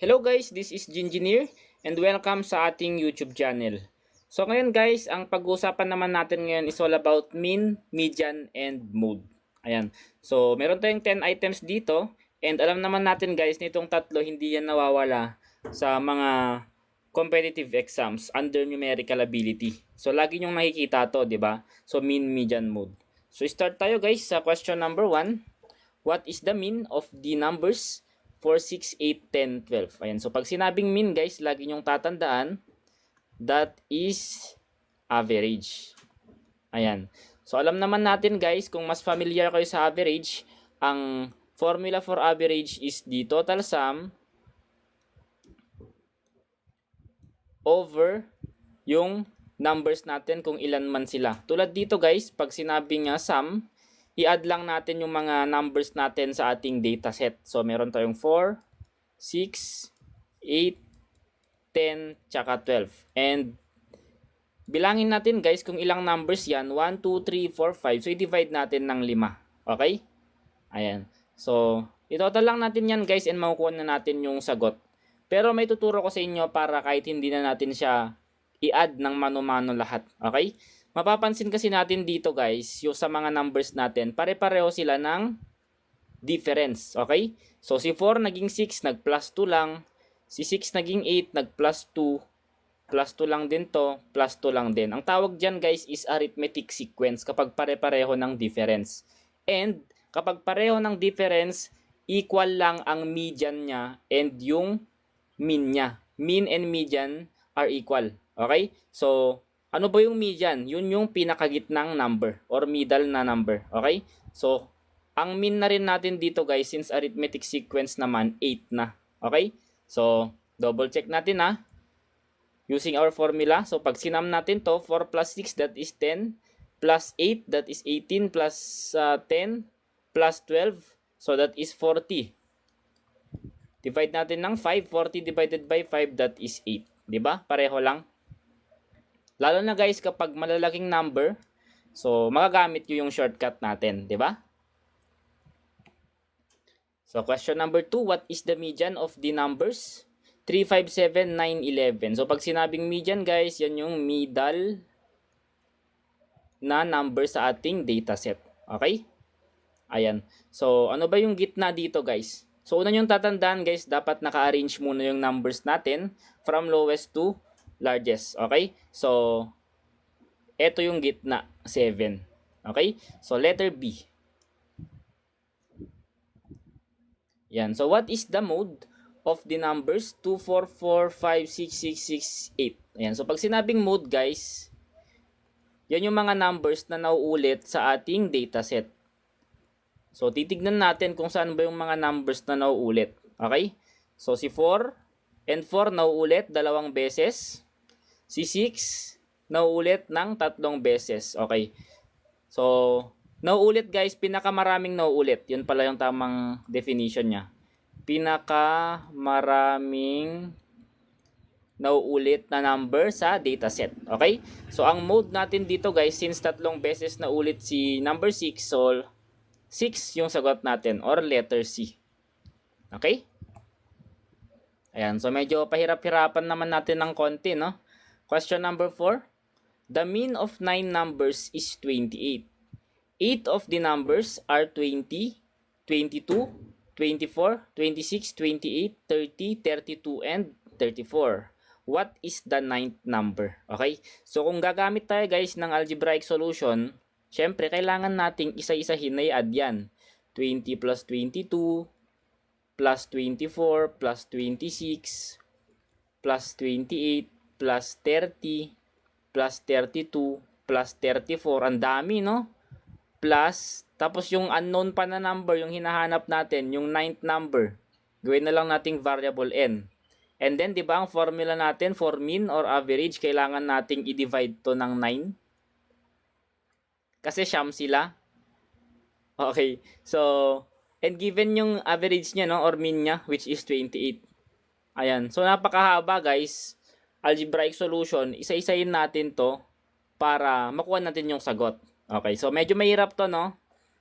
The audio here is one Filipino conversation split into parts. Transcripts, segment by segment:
Hello guys, this is Gingineer and welcome sa ating YouTube channel. So ngayon guys, ang pag-uusapan naman natin ngayon is all about mean, median, and mode. Ayan. So meron tayong 10 items dito and alam naman natin guys, nitong tatlo hindi yan nawawala sa mga competitive exams under numerical ability. So lagi nyong nakikita to, 'di ba? So mean, median, mode. So start tayo guys sa question number 1. What is the mean of the numbers 4, 6, 8, 10, 12? Ayan. So, pag sinabing mean, guys, lagi nyong tatandaan, that is average. Ayan. So, alam naman natin, guys, kung mas familiar kayo sa average, ang formula for average is the total sum over yung numbers natin kung ilan man sila. Tulad dito, guys, pag sinabing sum, i-add lang natin yung mga numbers natin sa ating dataset. So, meron tayong 4, 6, 8, 10, tsaka 12. And, bilangin natin guys kung ilang numbers yan. 1, 2, 3, 4, 5. So, i-divide natin ng 5. Okay? Ayan. So, i-total lang natin yan guys and makukuha na natin yung sagot. Pero may tuturo ko sa inyo para kahit hindi na natin siya i-add ng mano-mano lahat. Okay? Mapapansin kasi natin dito guys, yung sa mga numbers natin, pare-pareho sila ng difference. Okay? So si 4 naging 6, nag-plus 2 lang. Si 6 naging 8, nag-plus 2. Plus 2 lang din to, plus 2 lang din. Ang tawag dyan guys is arithmetic sequence kapag pare-pareho ng difference. And kapag pareho ng difference, equal lang ang median niya and yung mean niya. Mean and median are equal. Okay? So, ano ba yung median? Yun yung pinakagitnang number or middle na number. Okay? So, ang mean na rin natin dito guys, since arithmetic sequence naman, 8 na. Okay? So, double check natin using our formula. So, pag sinam natin to, 4 plus 6, that is 10. Plus 8, that is 18. Plus 10, plus 12, so that is 40. Divide natin ng 5. 40 divided by 5, that is 8. Diba? Pareho lang. Lalo na guys kapag malalaking number, so magagamit nyo yung shortcut natin, di ba? So question number 2, what is the median of the numbers? 3, 5, 7, 9, 11. So pag sinabing median guys, yan yung middle na number sa ating dataset. Okay? Ayan. So ano ba yung gitna dito guys? So una yung tatandaan guys, dapat naka-arrange muna yung numbers natin from lowest to largest. Okay? So, ito yung gitna, 7. Okay? So, letter B. Yan. So, what is the mode of the numbers 2, 4, 4, 5, 6, 6, 6, 8? Ayan. So, pag sinabing mode, guys, yan yung mga numbers na nauulit sa ating dataset. So, titignan natin kung saan ba yung mga numbers na nauulit. Okay? So, si 4 and 4 nauulit dalawang beses. Si 6, nauulit ng 3 beses. Okay. So, nauulit guys, pinakamaraming nauulit. Yun pala yung tamang definition niya. Pinakamaraming nauulit na number sa dataset. Okay? So, ang mode natin dito guys, since 3 beses naulit si number 6, so 6 yung sagot natin or letter C. Okay? Ayan. So, medyo pahirap-hirapan naman natin ng konti, no? Question number 4. The mean of 9 numbers is 28. 8 of the numbers are 20, 22, 24, 26, 28, 30, 32, and 34. What is the 9th number? Okay? So, kung gagamit tayo guys ng algebraic solution, syempre, kailangan nating isa-isahin na i-add yan. 20 plus 22, plus 24, plus 26, plus 28, plus 30, plus 32, plus 34. Ang dami, no? Plus, tapos yung unknown pa na number, yung hinahanap natin, yung 9th number. Gawin na lang nating variable n. And then, di ba, ang formula natin for mean or average, kailangan nating i-divide to ng 9. Kasi siyam sila. Okay. So, and given yung average niya, no, or mean niya, which is 28. Ayan. So, napakahaba, guys. Algebraic solution, isa-isahin natin to para makuha natin yung sagot. Okay, so medyo mahirap to, no?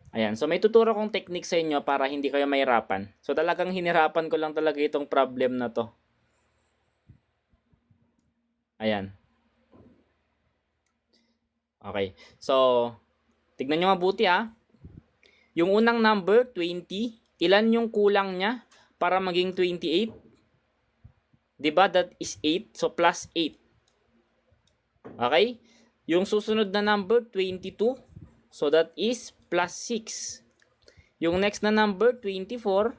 Ayan. So, may tuturo kong technique sa inyo para hindi kayo mahirapan. So, talagang hinirapan ko lang talaga itong problem na to. Ayan. Okay. So, tignan nyo mabuti ha. Yung unang number, 20. Ilan yung kulang niya para maging 28? Diba? That is 8. So, plus 8. Okay? Yung susunod na number, 22. So, that is plus 6. Yung next na number, 24.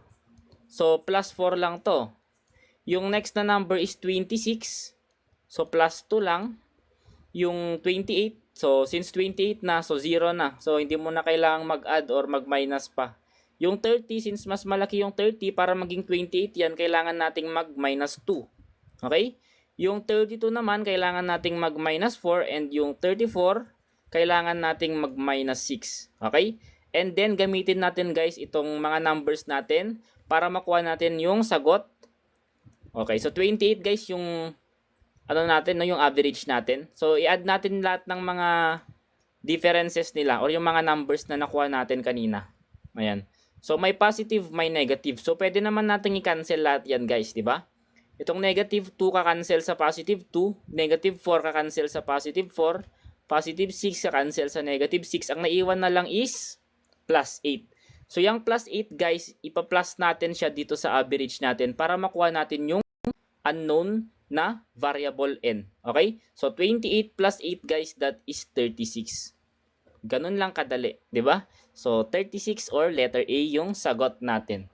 So, plus 4 lang to. Yung next na number is 26. So, plus 2 lang. Yung 28. So, since 28 na, so 0 na. So, hindi mo na kailangang mag-add or mag-minus pa. Yung 30, since mas malaki yung 30, para maging 28 yan, kailangan nating mag-minus 2. Okay? Yung 32 naman, kailangan nating mag-minus 4. And yung 34, kailangan nating mag-minus 6. Okay? And then, gamitin natin guys itong mga numbers natin para makuha natin yung sagot. Okay, so 28 guys yung ano natin, no, yung average natin. So, i-add natin lahat ng mga differences nila or yung mga numbers na nakuha natin kanina. Ayan. So, may positive, may negative. So, pwede naman natin i-cancel lahat yan guys, di ba? Itong negative 2 ka-cancel sa positive 2, negative 4 ka-cancel sa positive 4, positive 6 ka-cancel sa negative 6. Ang naiwan na lang is plus 8. So, yung plus 8 guys, ipa-plus natin siya dito sa average natin para makuha natin yung unknown na variable n. Okay? So, 28 plus 8 guys, that is 36. Ganun lang kadali. Di ba? So, 36 or letter A yung sagot natin.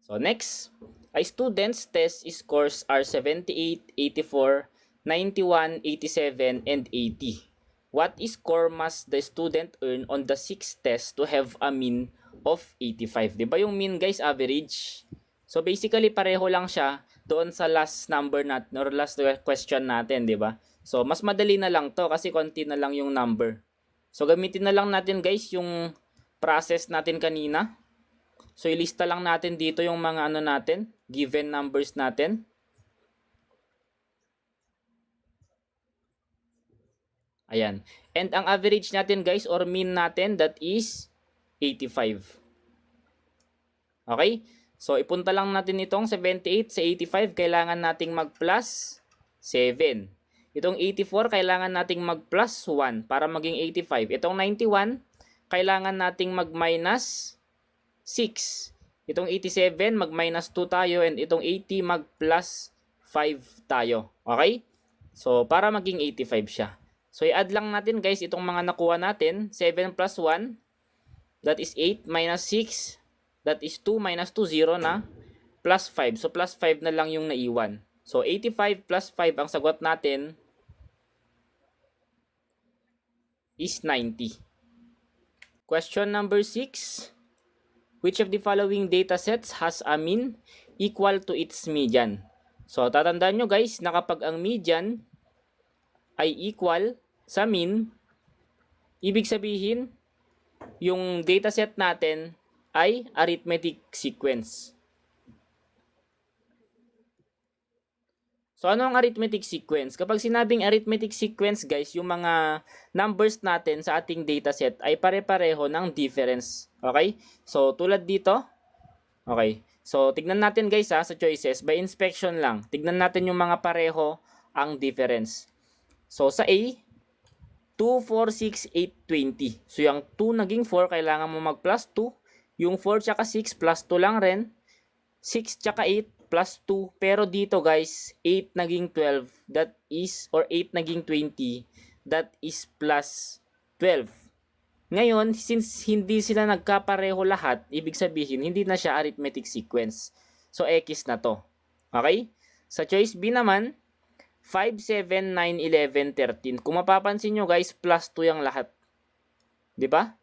So, next. A student's test scores are 78, 84, 91, 87, and 80. What score must the student earn on the 6th test to have a mean of 85? Diba yung mean guys, average? So basically pareho lang siya doon sa last number natin or last question natin, diba? So mas madali na lang to kasi konti na lang yung number. So gamitin na lang natin guys yung process natin kanina. So ilista lang natin dito yung mga ano natin, given numbers natin. Ayan. And ang average natin guys or mean natin, that is 85. Okay? So, ipunta lang natin itong 78 sa 85. Kailangan nating mag-plus 7. Itong 84, kailangan nating mag-plus 1 para maging 85. Itong 91, kailangan nating mag-minus 6. Itong 87, mag-minus 2 tayo. And itong 80, mag-plus 5 tayo. Okay? So, para maging 85 siya. So, i-add lang natin guys itong mga nakuha natin. 7 plus 1, that is 8 minus 6, that is 2 minus 2, 0 na, plus 5. So, plus 5 na lang yung naiwan. So, 85 plus 5 ang sagot natin is 90. Question number 6. Which of the following data sets has a mean equal to its median? So, tatandaan nyo guys na kapag ang median ay equal sa mean, ibig sabihin, yung dataset natin ay arithmetic sequence. So, ano ang arithmetic sequence? Kapag sinabing arithmetic sequence, guys, yung mga numbers natin sa ating dataset ay pare-pareho ng difference. Okay? So, tulad dito. Okay. So, tignan natin guys sa choices. By inspection lang. Tignan natin yung mga pareho ang difference. So, sa A, 2, 4, 6, 8, 20. So, yung 2 naging 4, kailangan mo mag-plus 2. Yung 4 tsaka 6, plus 2 lang rin. 6 tsaka 8, plus 2. Pero dito guys, 8 naging 12. That is, or 8 naging 20. That is plus 12. Ngayon, since hindi sila nagkapareho lahat, ibig sabihin, hindi na siya arithmetic sequence. So, X na to. Okay? Sa choice B naman, 5, 7, 9, 11, 13. Kung mapapansin nyo guys, plus 2 yung lahat. Diba?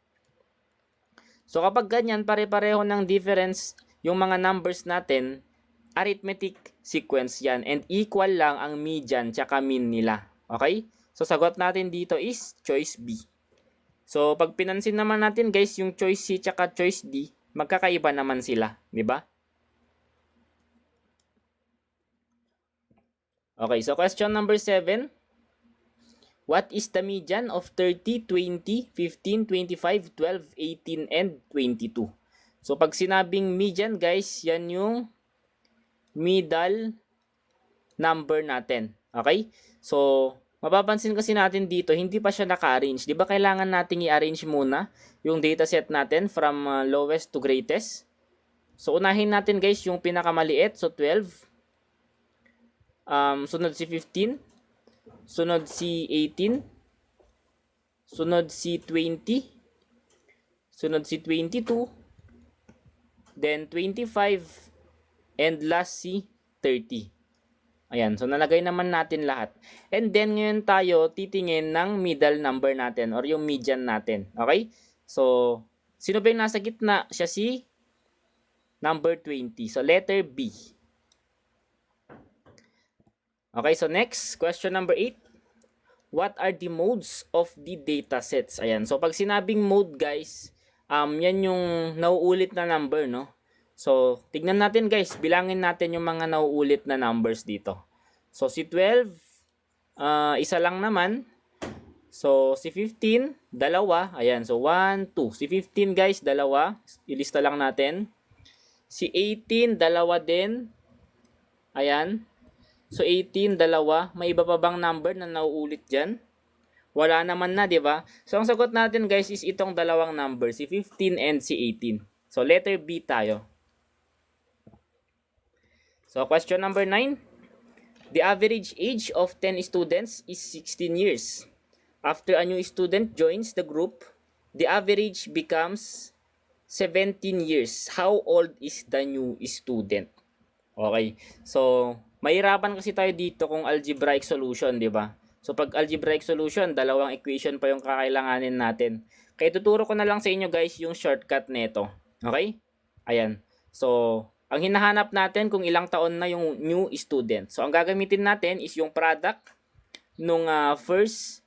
So kapag ganyan, pare-pareho ng difference yung mga numbers natin, arithmetic sequence yan. And equal lang ang median tsaka mean nila. Okay? So sagot natin dito is choice B. So pag pinansin naman natin guys, yung choice C tsaka choice D, magkakaiba naman sila. Diba? Okay, so question number 7. What is the median of 30, 20, 15, 25, 12, 18, and 22? So, pag sinabing median, guys, yan yung middle number natin. Okay? So, mapapansin kasi natin dito, hindi pa siya naka-arrange. Di ba kailangan nating i-arrange muna yung dataset natin from lowest to greatest? So, unahin natin, guys, yung pinakamaliit. So, 12. Sunod si 15. Sunod si 18. Sunod si 20. Sunod si 22. Then 25. And last si 30. Ayan. So nalagay naman natin lahat. And then ngayon tayo titingin ng middle number natin or yung median natin. Okay? So sino ba yung nasa gitna? Siya si number 20. So letter B. Okay, so next, question number 8. What are the modes of the data sets? Ayan. So pag sinabing mode, guys, yan yung nauulit na number, no? So tignan natin, guys, bilangin natin yung mga nauulit na numbers dito. So si 12, isa lang naman. So si 15, dalawa. Ayan, so 1, 2. Si 15, guys, dalawa. Ilista lang natin. Si 18, dalawa din. Ayan. So 18, dalawa. May iba pa bang number na nauulit dyan? Wala naman na, di ba? So ang sagot natin, guys, is itong dalawang number, si 15 and si 18. So letter B tayo. So question number 9. The average age of 10 students is 16 years. After a new student joins the group, the average becomes 17 years. How old is the new student? Okay. So mahirapan kasi tayo dito kung algebraic solution, di ba? So pag algebraic solution, dalawang equation pa yung kakailanganin natin. Kaya tuturo ko na lang sa inyo, guys, yung shortcut nito. Okay? Ayan. So ang hinahanap natin kung ilang taon na yung new student. So ang gagamitin natin is yung product nung first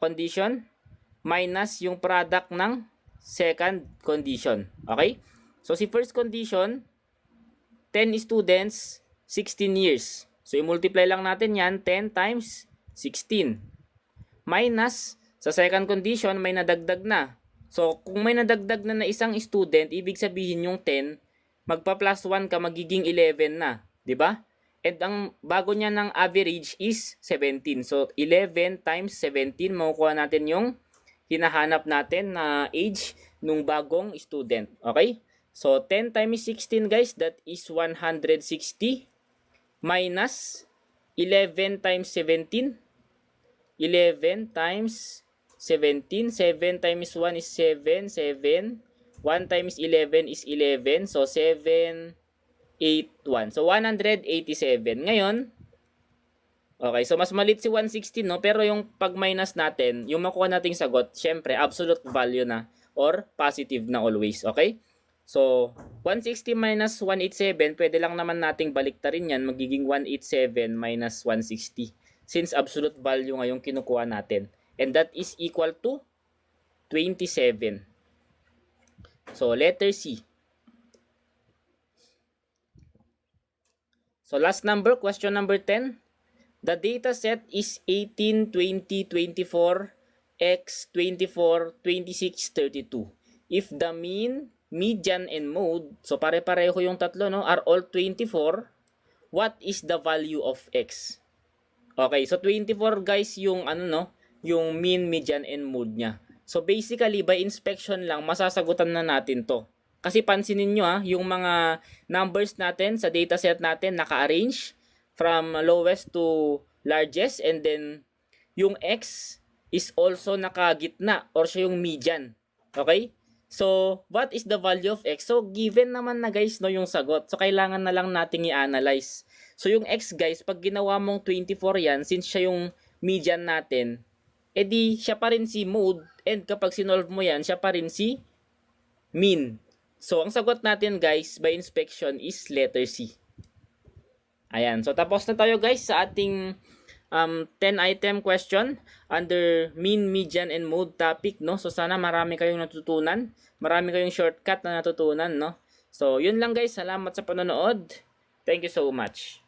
condition minus yung product ng second condition. Okay? So si first condition, 10 students, 16 years. So, i-multiply lang natin yan, 10 times 16. Minus, sa second condition, may nadagdag na. So, kung may nadagdag na isang student, ibig sabihin yung 10, magpa-plus 1 ka, magiging 11 na. Di ba? And ang bago niya ng average is 17. So, 11 times 17, makukuha natin yung hinahanap natin na age nung bagong student. Okay? So, 10 times 16, guys, that is 160. Minus 11 times 17. 11 times 17. 7 times 1 is 7. 7. 1 times 11 is 11. So, 7, 8, 1. So, 187. Ngayon, okay. So, mas malit si 160, no? Pero yung pag-minus natin, yung makuha nating sagot, syempre, absolute value na or positive na always. Okay? So, 160 minus 187, pwede lang naman nating baliktarin yan. Magiging 187 minus 160. Since absolute value nga yung kinukuha natin. And that is equal to 27. So, letter C. So, last number, question number 10. The data set is 18, 20, 24, x, 24, 26, 32. If the mean, median, and mode, so pare-pareho yung tatlo, no, are all 24, what is the value of x? Okay, so 24, guys, yung ano, no, yung mean, median, and mode niya. So basically, by inspection lang, masasagutan na natin to. Kasi pansinin nyo, yung mga numbers natin sa dataset natin naka-arrange from lowest to largest, and then yung x is also nakagitna or siya yung median. Okay? So, what is the value of x? So, given naman na, guys, no, yung sagot. So, kailangan na lang nating i-analyze. So, yung x, guys, pag ginawa mong 24 yan, since siya yung median natin, edi siya pa rin si mode, and kapag sinolve mo yan, siya pa rin si mean. So, ang sagot natin, guys, by inspection is letter C. Ayan. So, tapos na tayo, guys, sa ating 10-item question under mean, median, and mode topic, no? So, sana marami kayong natutunan. Marami kayong shortcut na natutunan, no? So, yun lang, guys. Salamat sa panonood. Thank you so much.